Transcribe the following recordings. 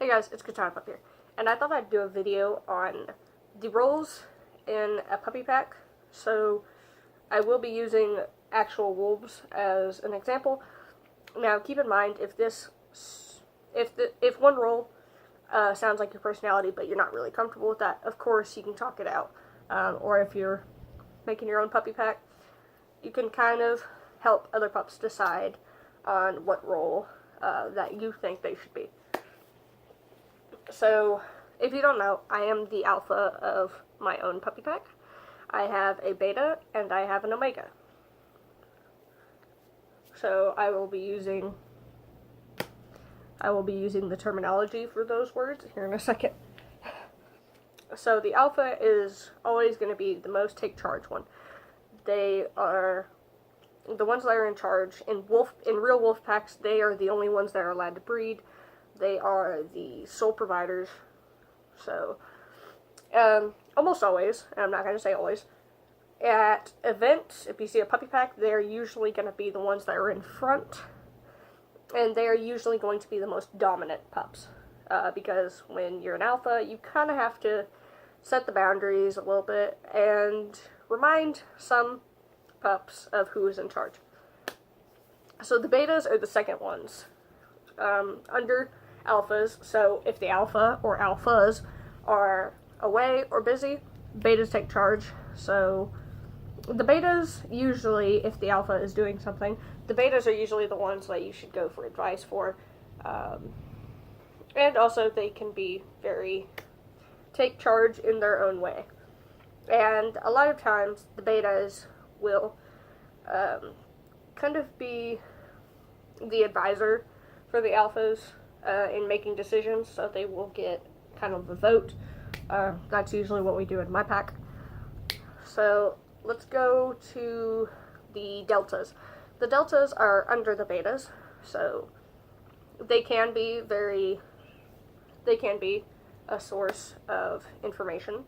Hey guys, it's Katana Pup here, and I thought I'd do a video on the roles in a puppy pack. So I will be using actual wolves as an example. Now keep in mind, if one role sounds like your personality but you're not really comfortable with that, of course you can talk it out. Or if you're making your own puppy pack, you can kind of help other pups decide on what role that you think they should be. So, if you don't know, I am the alpha of my own puppy pack. I have a beta and I have an omega. So I will be using the terminology for those words here in a second. So the alpha is always going to be the most take charge one. They are the ones that are in charge. In real wolf packs, they are the only ones that are allowed to breed. They are the sole providers. So, almost always, and I'm not going to say always, at events, if you see a puppy pack, they're usually going to be the ones that are in front, and they're usually going to be the most dominant pups. Because when you're an alpha, you kind of have to set the boundaries a little bit and remind some pups of who is in charge. So the betas are the second ones. Under alphas, so if the alpha or alphas are away or busy, betas take charge. So the betas usually, if the alpha is doing something, the betas are usually the ones that you should go for advice for. And also they can be very take charge in their own way. And a lot of times the betas will kind of be the advisor for the alphas in making decisions, so they will get kind of the vote. That's usually what we do in my pack. So let's go to the deltas. The deltas are under the betas, so they can be a source of information,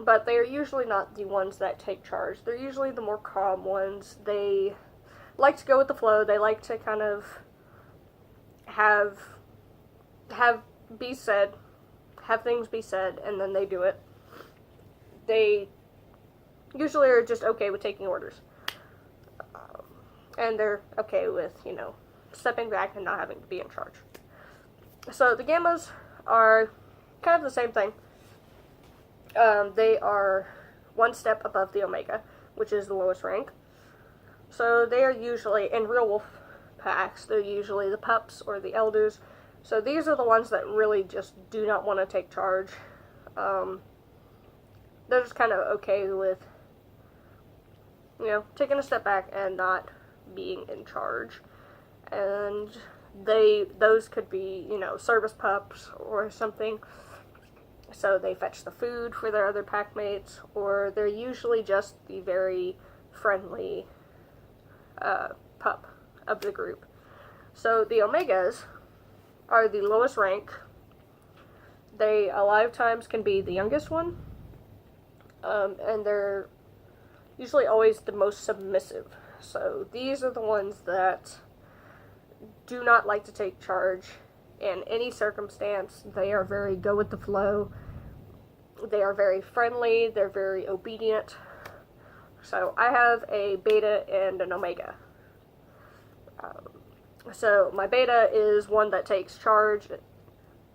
but they are usually not the ones that take charge. They're usually the more calm ones. They like to go with the flow. They like to kind of have things be said, and then they do it. They usually are just okay with taking orders. And they're okay with, stepping back and not having to be in charge. So the gammas are kind of the same thing. They are one step above the omega, which is the lowest rank. So they are usually, in real wolf packs, they're usually the pups or the elders. So these are the ones that really just do not want to take charge. They're just kind of okay with, taking a step back and not being in charge. And those could be, service pups or something. So they fetch the food for their other pack mates, or they're usually just the very friendly pup of the group. So the omegas are the lowest rank. They a lot of times can be the youngest one, and they're usually always the most submissive. So these are the ones that do not like to take charge in any circumstance. They are very go with the flow. They are very friendly. They're very obedient. So I have a beta and an omega. So my beta is one that takes charge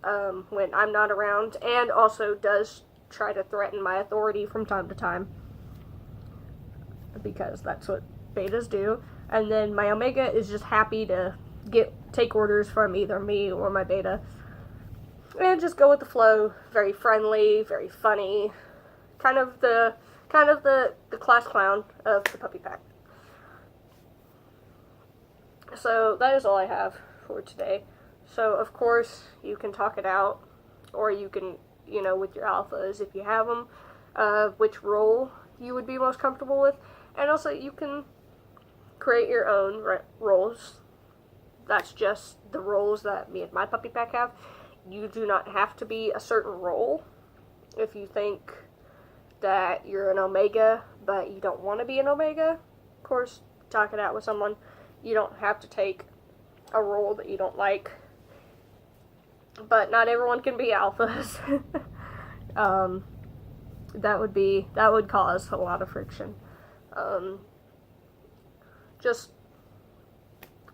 when I'm not around, and also does try to threaten my authority from time to time, because that's what betas do. And then my omega is just happy to take orders from either me or my beta, and just go with the flow. Very friendly, very funny, kind of the class clown of the puppy pack. So that is all I have for today. So of course you can talk it out, or you can, with your alphas, if you have them, which role you would be most comfortable with. And also you can create your own roles. That's just the roles that me and my puppy pack have. You do not have to be a certain role. If you think that you're an omega but you don't want to be an omega, of course, talk it out with someone. You don't have to take a role that you don't like. but not everyone can be alphas. That would cause a lot of friction. Just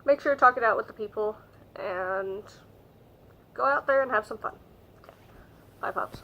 make sure to talk it out with the people and go out there and have some fun. Bye, Pops.